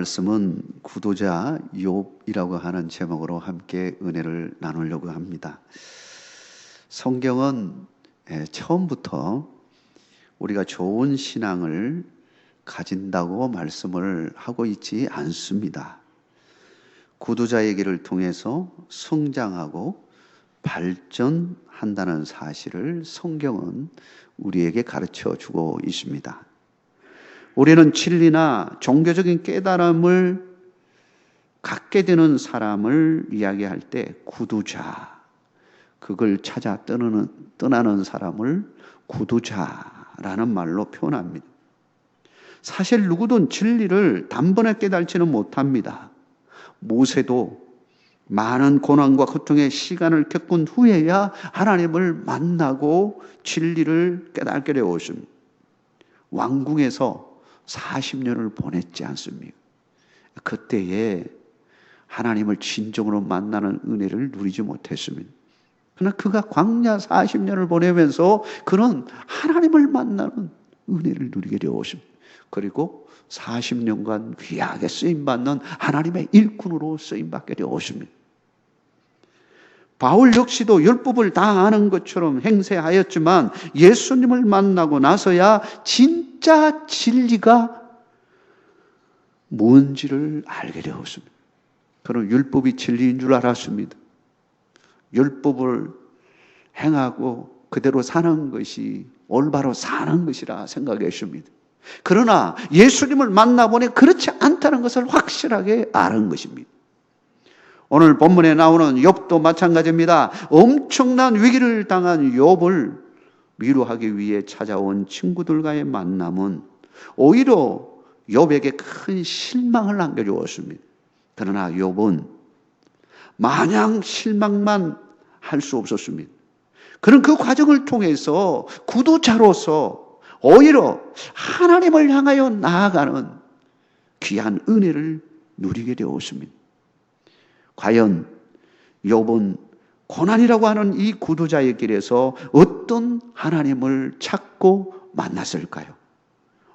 말씀은 구도자 욥이라고 하는 제목으로 함께 은혜를 나누려고 합니다. 성경은 처음부터 우리가 좋은 신앙을 가진다고 말씀을 하고 있지 않습니다. 구도자 얘기를 통해서 성장하고 발전한다는 사실을 성경은 우리에게 가르쳐 주고 있습니다. 우리는 진리나 종교적인 깨달음을 갖게 되는 사람을 이야기할 때 구두자, 그걸 찾아 떠나는 사람을 구두자라는 말로 표현합니다. 사실 누구든 진리를 단번에 깨달지는 못합니다. 모세도 많은 고난과 고통의 시간을 겪은 후에야 하나님을 만나고 진리를 깨닫게 되었습니다. 왕궁에서 40년을 보냈지 않습니까? 그때에 하나님을 진정으로 만나는 은혜를 누리지 못했습니다. 그러나 그가 광야 40년을 보내면서 그는 하나님을 만나는 은혜를 누리게 되었습니다. 그리고 40년간 귀하게 쓰임받는 하나님의 일꾼으로 쓰임받게 되었습니다. 바울 역시도 율법을 다 아는 것처럼 행세하였지만 예수님을 만나고 나서야 진짜 진리가 뭔지를 알게 되었습니다. 그는 율법이 진리인 줄 알았습니다. 율법을 행하고 그대로 사는 것이 올바로 사는 것이라 생각했습니다. 그러나 예수님을 만나보니 그렇지 않다는 것을 확실하게 아는 것입니다. 오늘 본문에 나오는 욥도 마찬가지입니다. 엄청난 위기를 당한 욥을 위로하기 위해 찾아온 친구들과의 만남은 오히려 욥에게 큰 실망을 안겨주었습니다. 그러나 욥은 마냥 실망만 할 수 없었습니다. 그는 그 과정을 통해서 구도자로서 오히려 하나님을 향하여 나아가는 귀한 은혜를 누리게 되었습니다. 과연 욥은 고난이라고 하는 이 구도자의 길에서 어떤 하나님을 찾고 만났을까요?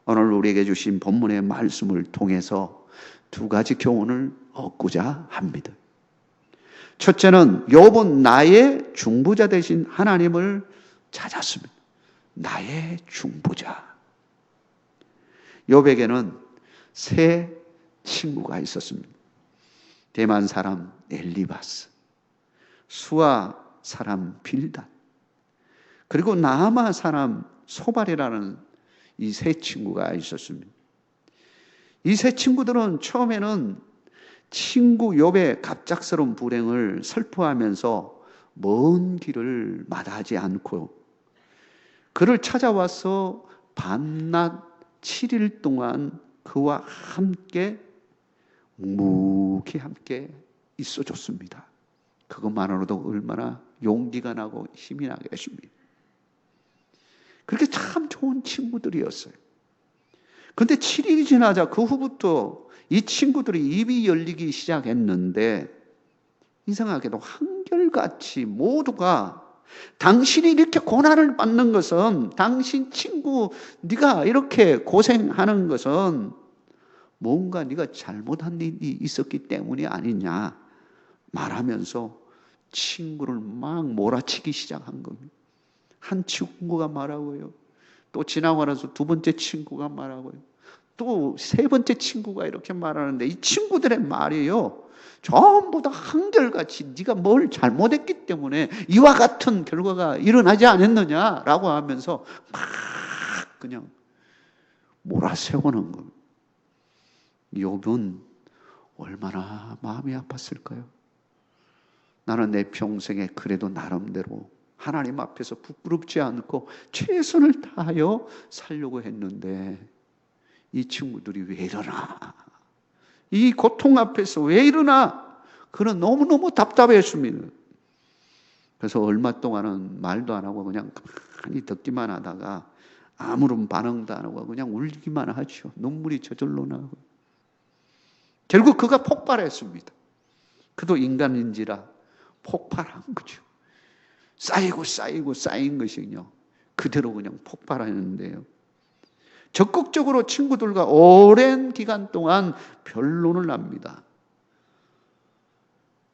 오늘 우리에게 주신 본문의 말씀을 통해서 두 가지 교훈을 얻고자 합니다. 첫째는 욥은 나의 중보자 되신 하나님을 찾았습니다. 나의 중보자. 욥에게는 세 친구가 있었습니다. 대만 사람 엘리바스, 수아 사람 빌닷, 그리고 나아마 사람 소발이라는 이 세 친구가 있었습니다. 이 세 친구들은 처음에는 친구 욥의 갑작스러운 불행을 슬퍼하면서 먼 길을 마다하지 않고 그를 찾아와서 밤낮 7일 동안 그와 함께 묵묵히 함께 있어줬습니다. 그것만으로도 얼마나 용기가 나고 힘이 나겠습니다. 그렇게 참 좋은 친구들이었어요. 그런데 7일이 지나자 그 후부터 이 친구들이 입이 열리기 시작했는데 이상하게도 한결같이 모두가 당신이 이렇게 고난을 받는 것은 당신 친구 네가 이렇게 고생하는 것은 뭔가 네가 잘못한 일이 있었기 때문이 아니냐 말하면서 친구를 막 몰아치기 시작한 겁니다. 한 친구가 말하고요. 또 지나고 나서 두 번째 친구가 말하고요. 또 세 번째 친구가 이렇게 말하는데 이 친구들의 말이요. 전부 다 한결같이 네가 뭘 잘못했기 때문에 이와 같은 결과가 일어나지 않았느냐라고 하면서 막 그냥 몰아세우는 겁니다. 욥은 얼마나 마음이 아팠을까요? 나는 내 평생에 그래도 나름대로 하나님 앞에서 부끄럽지 않고 최선을 다하여 살려고 했는데 이 친구들이 왜 이러나? 이 고통 앞에서 왜 이러나? 그는 너무너무 답답했습니다. 그래서 얼마 동안은 말도 안 하고 그냥 가만히 듣기만 하다가 아무런 반응도 안 하고 그냥 울기만 하죠. 눈물이 저절로 나고. 결국 그가 폭발했습니다. 그도 인간인지라 폭발한 거죠. 쌓이고 쌓인 것이요. 그대로 그냥 폭발하는데요. 적극적으로 친구들과 오랜 기간 동안 변론을 합니다.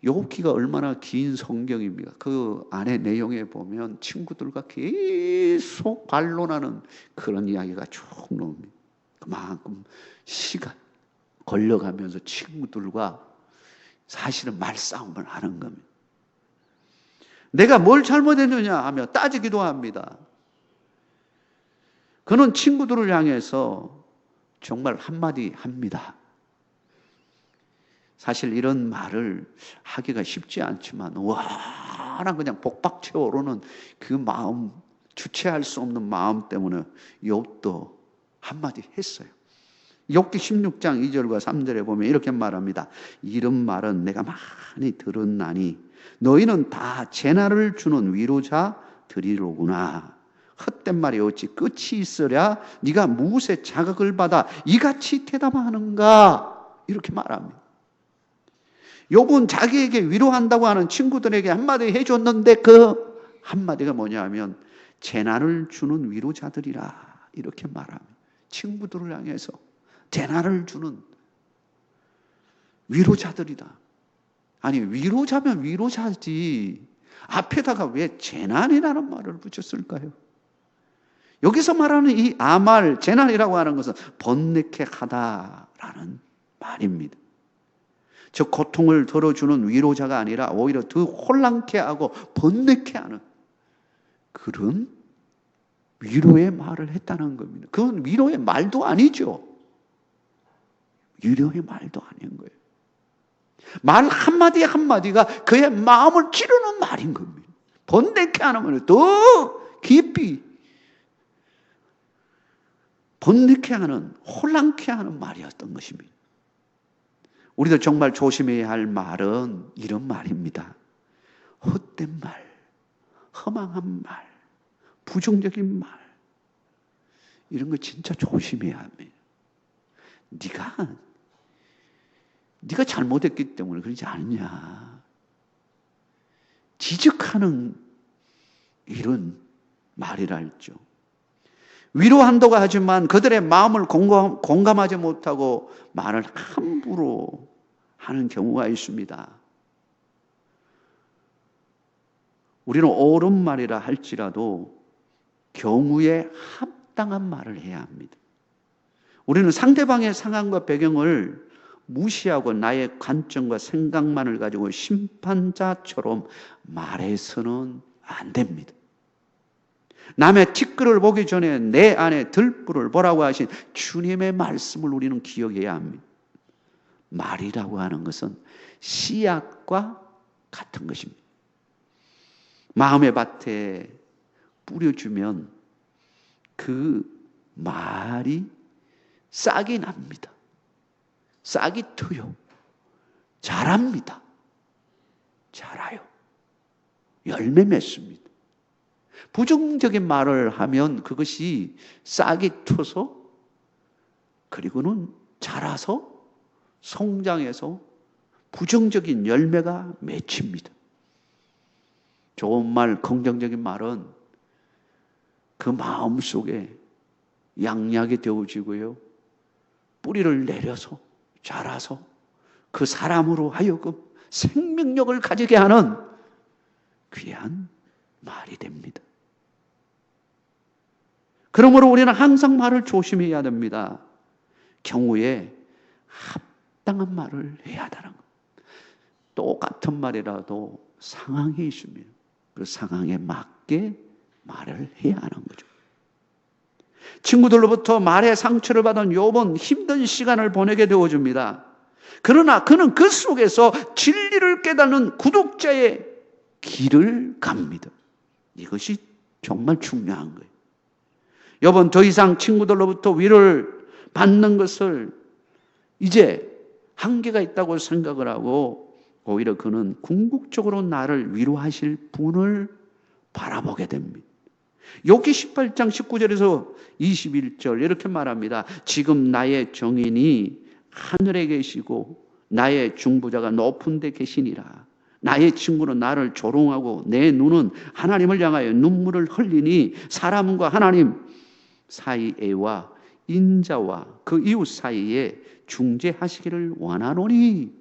욥기가 얼마나 긴 성경입니까? 그 안에 내용에 보면 친구들과 계속 반론하는 그런 이야기가 쭉 나옵니다. 그만큼 시간 걸려가면서 친구들과 사실은 말싸움을 하는 겁니다. 내가 뭘 잘못했느냐 하며 따지기도 합니다. 그는 친구들을 향해서 정말 한마디 합니다. 사실 이런 말을 하기가 쉽지 않지만 와랑 그냥 복박채 오르는 그 마음, 주체할 수 없는 마음 때문에 욥도 한마디 했어요. 욥기 16장 2절과 3절에 보면 이렇게 말합니다. 이런 말은 내가 많이 들었나니 너희는 다 재난을 주는 위로자들이로구나. 헛된 말이 어찌 끝이 있으랴 네가 무엇에 자극을 받아 이같이 대답하는가. 이렇게 말합니다. 욥은 자기에게 위로한다고 하는 친구들에게 한마디 해줬는데 그 한마디가 뭐냐 하면 재난을 주는 위로자들이라 이렇게 말합니다. 친구들을 향해서 재난을 주는 위로자들이다. 아니 위로자면 위로자지 앞에다가 왜 재난이라는 말을 붙였을까요? 여기서 말하는 이 아말, 재난이라고 하는 것은 번뇌케 하다라는 말입니다. 즉 고통을 덜어주는 위로자가 아니라 오히려 더 혼란케 하고 번뇌케 하는 그런 위로의 말을 했다는 겁니다. 그건 위로의 말도 아니죠. 위로의 말도 아닌 거예요. 말 한마디 한마디가 그의 마음을 찌르는 말인 겁니다. 번뇌케 하는 말은 더 깊이 번뇌케 하는, 혼란케 하는 말이었던 것입니다. 우리도 정말 조심해야 할 말은 이런 말입니다. 헛된 말, 허망한 말, 부정적인 말 이런 거 진짜 조심해야 합니다. 네가 잘못했기 때문에 그러지 않냐. 지적하는 이런 말이랄죠. 위로한다고 하지만 그들의 마음을 공감하지 못하고 말을 함부로 하는 경우가 있습니다. 우리는 옳은 말이라 할지라도 경우에 합당한 말을 해야 합니다. 우리는 상대방의 상황과 배경을 무시하고 나의 관점과 생각만을 가지고 심판자처럼 말해서는 안 됩니다. 남의 티끌을 보기 전에 내 안에 들불을 보라고 하신 주님의 말씀을 우리는 기억해야 합니다. 말이라고 하는 것은 씨앗과 같은 것입니다. 마음의 밭에 뿌려주면 그 말이 싹이 납니다. 싹이 트요. 자랍니다. 자라요. 열매 맺습니다. 부정적인 말을 하면 그것이 싹이 트서 그리고는 자라서 성장해서 부정적인 열매가 맺힙니다. 좋은 말, 긍정적인 말은 그 마음 속에 양약이 되어지고요. 뿌리를 내려서 자라서 그 사람으로 하여금 생명력을 가지게 하는 귀한 말이 됩니다. 그러므로 우리는 항상 말을 조심해야 됩니다. 경우에 합당한 말을 해야 한다는 것. 똑같은 말이라도 상황이 있습니다. 그 상황에 맞게 말을 해야 하는 거죠. 친구들로부터 말의 상처를 받은 욥은 힘든 시간을 보내게 되어줍니다. 그러나 그는 그 속에서 진리를 깨닫는 구독자의 길을 갑니다. 이것이 정말 중요한 거예요. 욥은 더 이상 친구들로부터 위로를 받는 것을 이제 한계가 있다고 생각을 하고 오히려 그는 궁극적으로 나를 위로하실 분을 바라보게 됩니다. 욥기 18장 19절에서 21절 이렇게 말합니다. 지금 나의 정인이 하늘에 계시고 나의 중보자가 높은 데 계시니라. 나의 친구는 나를 조롱하고 내 눈은 하나님을 향하여 눈물을 흘리니 사람과 하나님 사이에와 인자와 그 이웃 사이에 중재하시기를 원하노니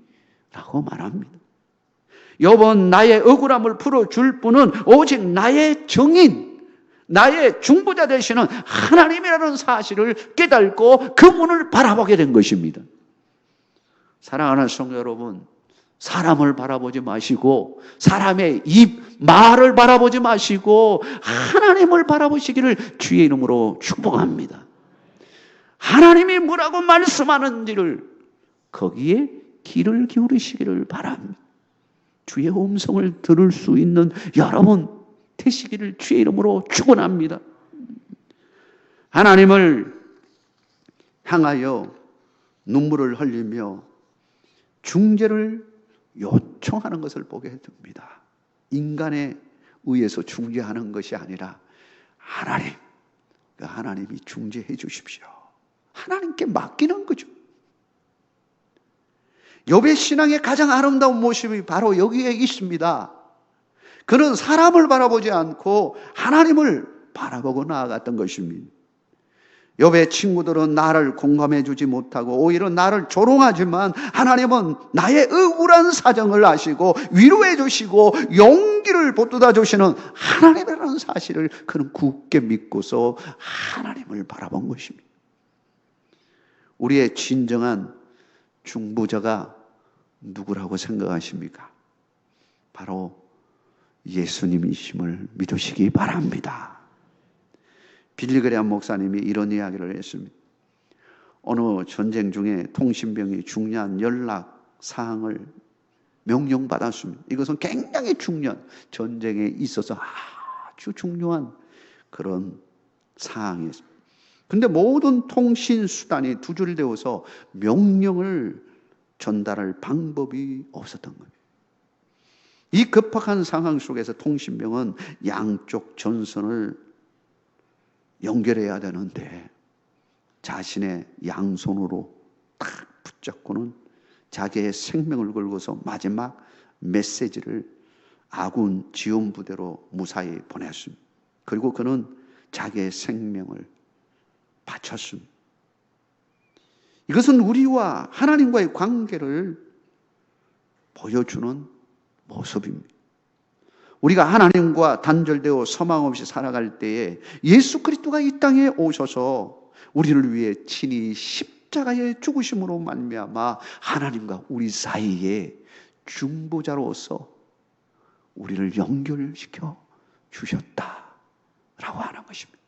라고 말합니다. 여보, 나의 억울함을 풀어줄 분은 오직 나의 정인, 나의 중보자 되시는 하나님이라는 사실을 깨닫고 그분을 바라보게 된 것입니다. 사랑하는 성도 여러분, 사람을 바라보지 마시고 사람의 말을 바라보지 마시고 하나님을 바라보시기를 주의 이름으로 축복합니다. 하나님이 뭐라고 말씀하는지를 거기에 귀를 기울이시기를 바랍니다. 주의 음성을 들을 수 있는 여러분 되시기를 주의 이름으로 축원합니다. 하나님을 향하여 눈물을 흘리며 중재를 요청하는 것을 보게 됩니다. 인간에 의해서 중재하는 것이 아니라 하나님이 중재해 주십시오. 하나님께 맡기는 거죠. 욥의 신앙의 가장 아름다운 모습이 바로 여기에 있습니다. 그는 사람을 바라보지 않고 하나님을 바라보고 나아갔던 것입니다. 욥의 친구들은 나를 공감해 주지 못하고 오히려 나를 조롱하지만 하나님은 나의 억울한 사정을 아시고 위로해 주시고 용기를 보태다 주시는 하나님이라는 사실을 그는 굳게 믿고서 하나님을 바라본 것입니다. 우리의 진정한 중보자가 누구라고 생각하십니까? 바로 예수님이심을 믿으시기 바랍니다. 빌리 그레함 목사님이 이런 이야기를 했습니다. 어느 전쟁 중에 통신병이 중요한 연락 사항을 명령받았습니다. 이것은 굉장히 중요한, 전쟁에 있어서 아주 중요한 그런 사항이었습니다. 근데 모든 통신 수단이 두절되어서 명령을 전달할 방법이 없었던 거예요. 이 급박한 상황 속에서 통신병은 양쪽 전선을 연결해야 되는데 자신의 양손으로 딱 붙잡고는 자기의 생명을 걸고서 마지막 메시지를 아군 지원 부대로 무사히 보냈습니다. 그리고 그는 자기의 생명을 바쳤습니다. 이것은 우리와 하나님과의 관계를 보여주는 모습입니다. 우리가 하나님과 단절되어 소망 없이 살아갈 때에 예수 그리스도가 이 땅에 오셔서 우리를 위해 친히 십자가의 죽으심으로 말미암아 하나님과 우리 사이에 중보자로서 우리를 연결시켜 주셨다라고 하는 것입니다.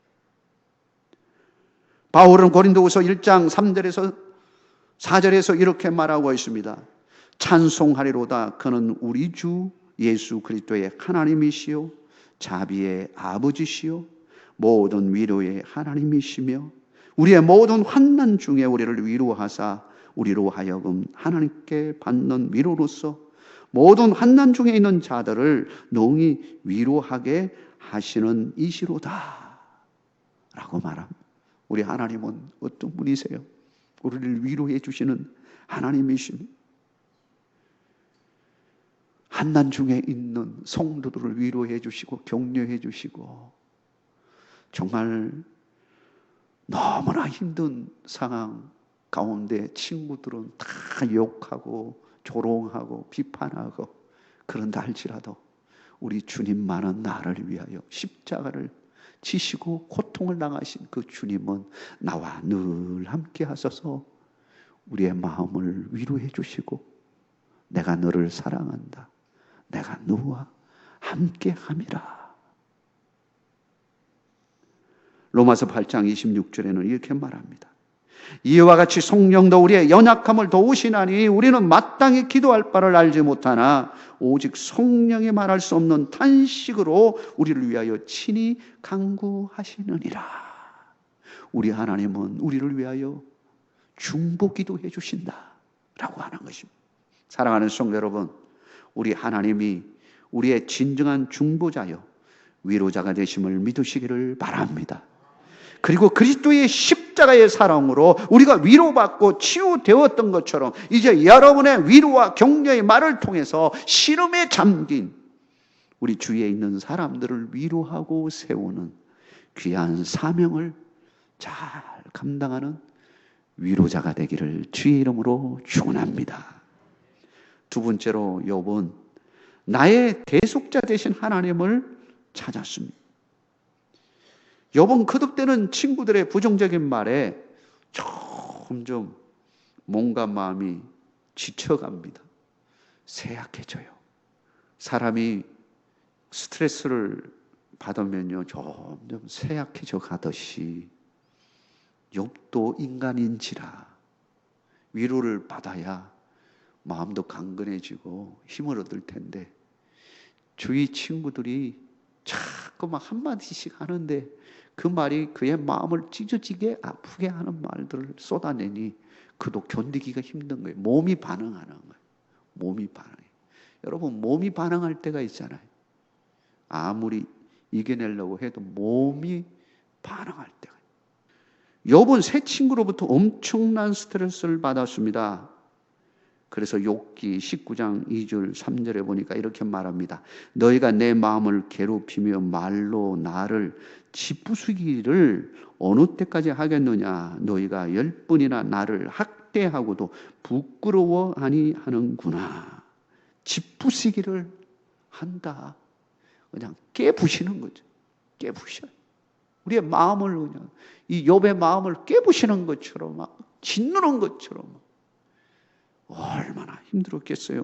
바울은 고린도후서 1장 3절에서 4절에서 이렇게 말하고 있습니다. 찬송하리로다. 그는 우리 주 예수 그리스도의 하나님이시요 자비의 아버지시요 모든 위로의 하나님이시며 우리의 모든 환난 중에 우리를 위로하사 우리로 하여금 하나님께 받는 위로로서 모든 환난 중에 있는 자들을 능히 위로하게 하시는 이시로다 라고 말합니다. 우리 하나님은 어떤 분이세요? 우리를 위로해 주시는 하나님이십니다. 환난 중에 있는 성도들을 위로해 주시고 격려해 주시고 정말 너무나 힘든 상황 가운데 친구들은 다 욕하고 조롱하고 비판하고 그런다 할지라도 우리 주님만은 나를 위하여 십자가를 지시고 고통을 당하신 그 주님은 나와 늘 함께 하셔서 우리의 마음을 위로해 주시고 내가 너를 사랑한다. 내가 너와 함께 함이라. 로마서 8장 26절에는 이렇게 말합니다. 이와 같이 성령도 우리의 연약함을 도우시나니 우리는 마땅히 기도할 바를 알지 못하나 오직 성령이 말할 수 없는 탄식으로 우리를 위하여 친히 간구하시느니라. 우리 하나님은 우리를 위하여 중보 기도해 주신다라고 하는 것입니다. 사랑하는 성도 여러분, 우리 하나님이 우리의 진정한 중보자요 위로자가 되심을 믿으시기를 바랍니다. 그리고 그리스도의 십자가의 사랑으로 우리가 위로받고 치유되었던 것처럼 이제 여러분의 위로와 격려의 말을 통해서 시름에 잠긴 우리 주위에 있는 사람들을 위로하고 세우는 귀한 사명을 잘 감당하는 위로자가 되기를 주의 이름으로 축원합니다. 두 번째로 욥은 나의 대속자 되신 하나님을 찾았습니다. 욥은 거듭되는 친구들의 부정적인 말에 점점 몸과 마음이 지쳐갑니다. 쇠약해져요. 사람이 스트레스를 받으면요 점점 쇠약해져 가듯이 욥도 인간인지라 위로를 받아야 마음도 강건해지고 힘을 얻을 텐데 주위 친구들이 자꾸 막 한마디씩 하는데 그 말이 그의 마음을 찢어지게 아프게 하는 말들을 쏟아내니 그도 견디기가 힘든 거예요. 몸이 반응하는 거예요. 몸이 반응해요. 여러분 몸이 반응할 때가 있잖아요. 아무리 이겨내려고 해도 몸이 반응할 때가 있어요. 욥은 새 친구로부터 엄청난 스트레스를 받았습니다. 그래서 욥기 19장 2절 3절에 보니까 이렇게 말합니다. 너희가 내 마음을 괴롭히며 말로 나를 짓부수기를 어느 때까지 하겠느냐. 너희가 10번이나 나를 학대하고도 부끄러워하니 하는구나. 짓부수기를 한다. 그냥 깨부시는 거죠. 깨부셔요. 우리의 마음을 그냥 이 욥의 마음을 깨부시는 것처럼 막 짓누르는 것처럼 얼마나 힘들었겠어요.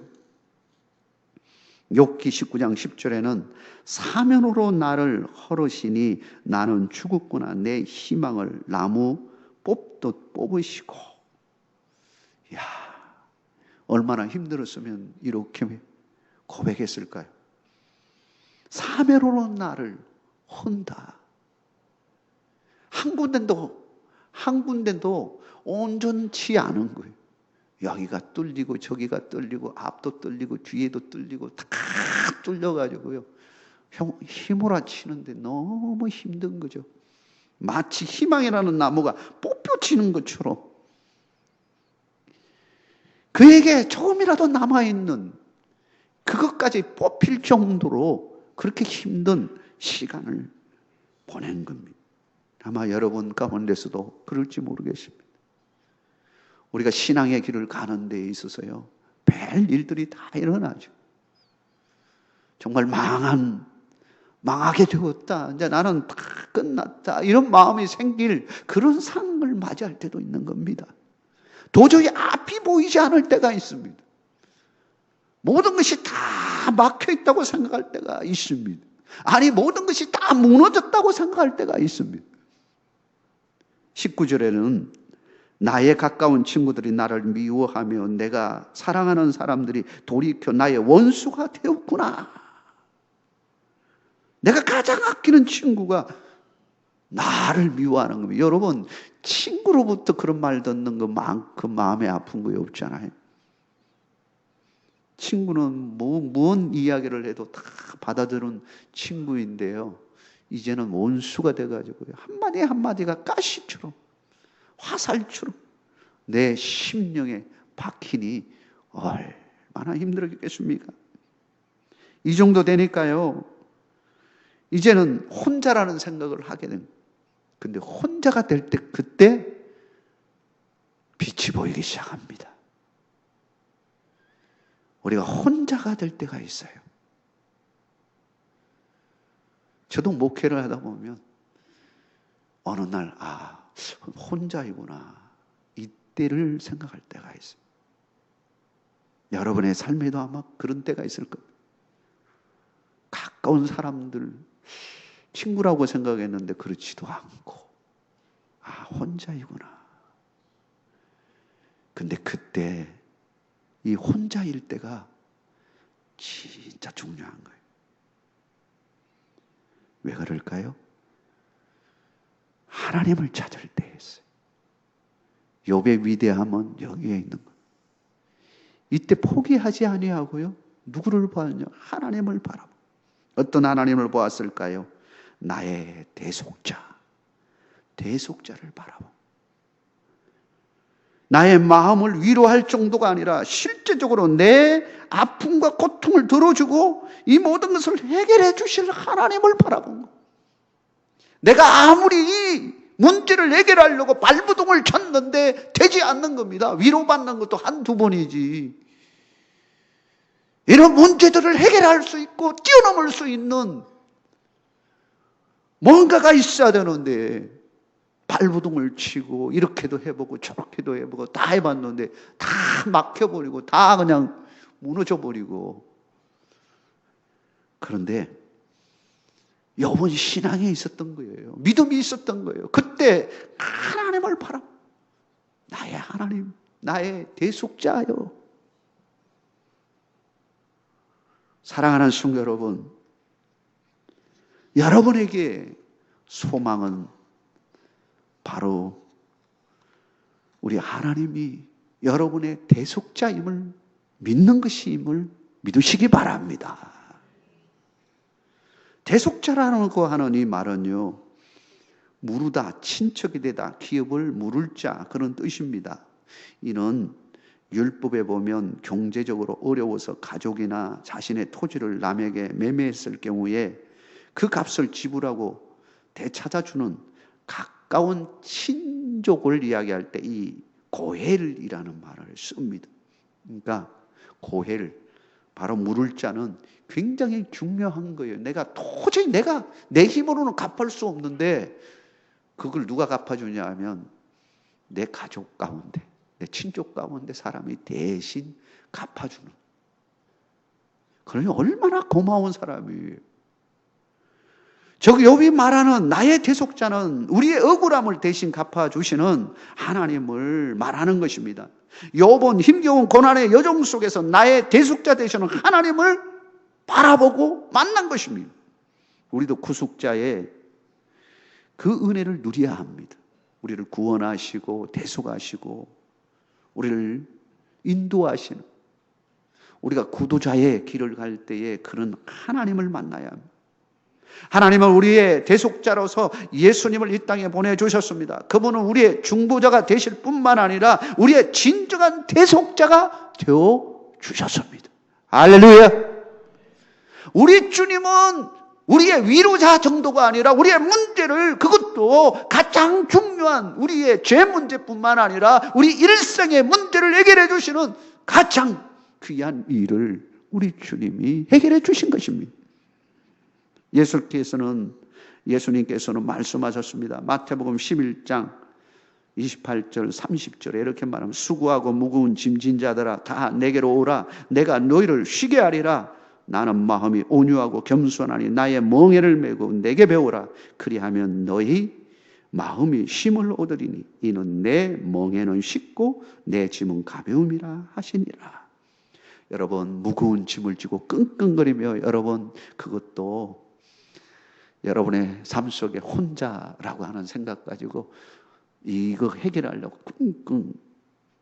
욥기 19장 10절에는 사면으로 나를 헐으시니 나는 죽었구나. 내 희망을 나무 뽑듯 뽑으시고. 이야, 얼마나 힘들었으면 이렇게 고백했을까요? 사면으로 나를 헌다. 한 군데도 온전치 않은 거예요. 여기가 뚫리고 저기가 뚫리고 앞도 뚫리고 뒤에도 뚫리고 다 뚫려가지고요. 휘몰아치는데 너무 힘든 거죠. 마치 희망이라는 나무가 뽑혀치는 것처럼 그에게 조금이라도 남아있는 그것까지 뽑힐 정도로 그렇게 힘든 시간을 보낸 겁니다. 아마 여러분 가운데서도 그럴지 모르겠습니다. 우리가 신앙의 길을 가는 데 있어서요, 별 일들이 다 일어나죠. 정말 망하게 되었다. 이제 나는 다 끝났다. 이런 마음이 생길 그런 상황을 맞이할 때도 있는 겁니다. 도저히 앞이 보이지 않을 때가 있습니다. 모든 것이 다 막혀 있다고 생각할 때가 있습니다. 아니, 모든 것이 다 무너졌다고 생각할 때가 있습니다. 19절에는 나의 가까운 친구들이 나를 미워하며 내가 사랑하는 사람들이 돌이켜 나의 원수가 되었구나. 내가 가장 아끼는 친구가 나를 미워하는 겁니다. 여러분, 친구로부터 그런 말 듣는 것만큼 마음에 아픈 거 없잖아요. 친구는 무슨 이야기를 해도 다 받아들은 친구인데요. 이제는 원수가 돼가지고요. 한마디 한마디가 가시처럼 화살처럼 내 심령에 박히니 얼마나 힘들었겠습니까? 이 정도 되니까요. 이제는 혼자라는 생각을 하게 됩니다. 근데 혼자가 될 때 그때 빛이 보이기 시작합니다. 우리가 혼자가 될 때가 있어요. 저도 목회를 하다 보면 어느 날 혼자이구나 이때를 생각할 때가 있어요. 여러분의 삶에도 아마 그런 때가 있을 겁니다. 가까운 사람들 친구라고 생각했는데 그렇지도 않고 혼자이구나. 근데 그때 이 혼자일 때가 진짜 중요한 거예요. 왜 그럴까요? 하나님을 찾을 때였어요. 욥의 위대함은 여기에 있는 거예요. 이때 포기하지 아니하고요. 누구를 보았냐? 하나님을 바라보. 어떤 하나님을 보았을까요? 나의 대속자를 바라보. 나의 마음을 위로할 정도가 아니라 실제적으로 내 아픔과 고통을 들어주고 이 모든 것을 해결해 주실 하나님을 바라본 것. 내가 아무리 문제를 해결하려고 발부동을 쳤는데 되지 않는 겁니다. 위로받는 것도 한두 번이지. 이런 문제들을 해결할 수 있고 뛰어넘을 수 있는 뭔가가 있어야 되는데 발부동을 치고 이렇게도 해보고 저렇게도 해보고 다 해봤는데 다 막혀버리고 다 그냥 무너져버리고. 그런데 욥은 신앙에 있었던 거예요. 믿음이 있었던 거예요. 그때 하나님을 바라, 나의 하나님, 나의 대속자요. 사랑하는 성도 여러분, 여러분에게 소망은 바로 우리 하나님이 여러분의 대속자임을 믿는 것임을 믿으시기 바랍니다. 대속자라는 거 하는 이 말은요, 무르다, 친척이 되다, 기업을 물을 자, 그런 뜻입니다. 이는 율법에 보면 경제적으로 어려워서 가족이나 자신의 토지를 남에게 매매했을 경우에 그 값을 지불하고 되찾아주는 가까운 친족을 이야기할 때 이 고헬이라는 말을 씁니다. 그러니까 고헬, 바로 물을 자는 굉장히 중요한 거예요. 내가 도저히 내 힘으로는 갚을 수 없는데 그걸 누가 갚아주냐 하면 내 가족 가운데, 내 친족 가운데 사람이 대신 갚아주는. 그러니 얼마나 고마운 사람이에요. 저기 욥이 말하는 나의 대속자는 우리의 억울함을 대신 갚아주시는 하나님을 말하는 것입니다. 욥은 힘겨운 고난의 여정 속에서 나의 대속자 되시는 하나님을 바라보고 만난 것입니다. 우리도 구속자의 그 은혜를 누려야 합니다. 우리를 구원하시고 대속하시고 우리를 인도하시는, 우리가 구도자의 길을 갈 때에 그런 하나님을 만나야 합니다. 하나님은 우리의 대속자로서 예수님을 이 땅에 보내주셨습니다. 그분은 우리의 중보자가 되실 뿐만 아니라 우리의 진정한 대속자가 되어주셨습니다. 할렐루야. 우리 주님은 우리의 위로자 정도가 아니라 우리의 문제를, 그것도 가장 중요한 우리의 죄 문제뿐만 아니라 우리 일생의 문제를 해결해 주시는 가장 귀한 일을 우리 주님이 해결해 주신 것입니다. 예수님께서는 말씀하셨습니다. 마태복음 11장 28절 30절에 이렇게 말하면 수고하고 무거운 짐진 자들아 다 내게로 오라. 내가 너희를 쉬게 하리라. 나는 마음이 온유하고 겸손하니 나의 멍에를 메고 내게 배우라. 그리하면 너희 마음이 쉼을 얻으리니 이는 내 멍에는 쉽고 내 짐은 가벼움이라 하시니라. 여러분, 무거운 짐을 지고 끙끙거리며 여러분, 그것도 여러분의 삶 속에 혼자라고 하는 생각 가지고 이거 해결하려고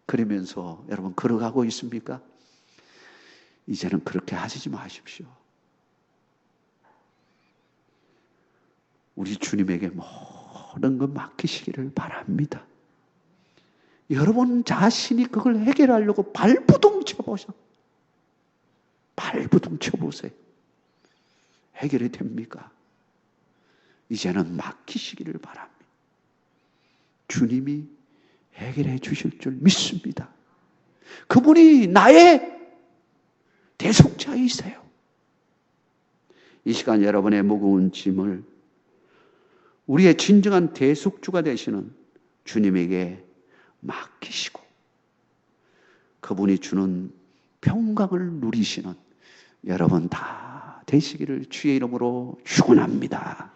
끙끙거리면서 여러분 걸어가고 있습니까? 이제는 그렇게 하시지 마십시오. 우리 주님에게 모든 것 맡기시기를 바랍니다. 여러분 자신이 그걸 해결하려고 발부동 쳐보세요. 발부동 쳐보세요. 해결이 됩니까? 이제는 맡기시기를 바랍니다. 주님이 해결해 주실 줄 믿습니다. 그분이 나의 대속자이세요. 이 시간 여러분의 무거운 짐을 우리의 진정한 대속주가 되시는 주님에게 맡기시고 그분이 주는 평강을 누리시는 여러분 다 되시기를 주의 이름으로 축원합니다.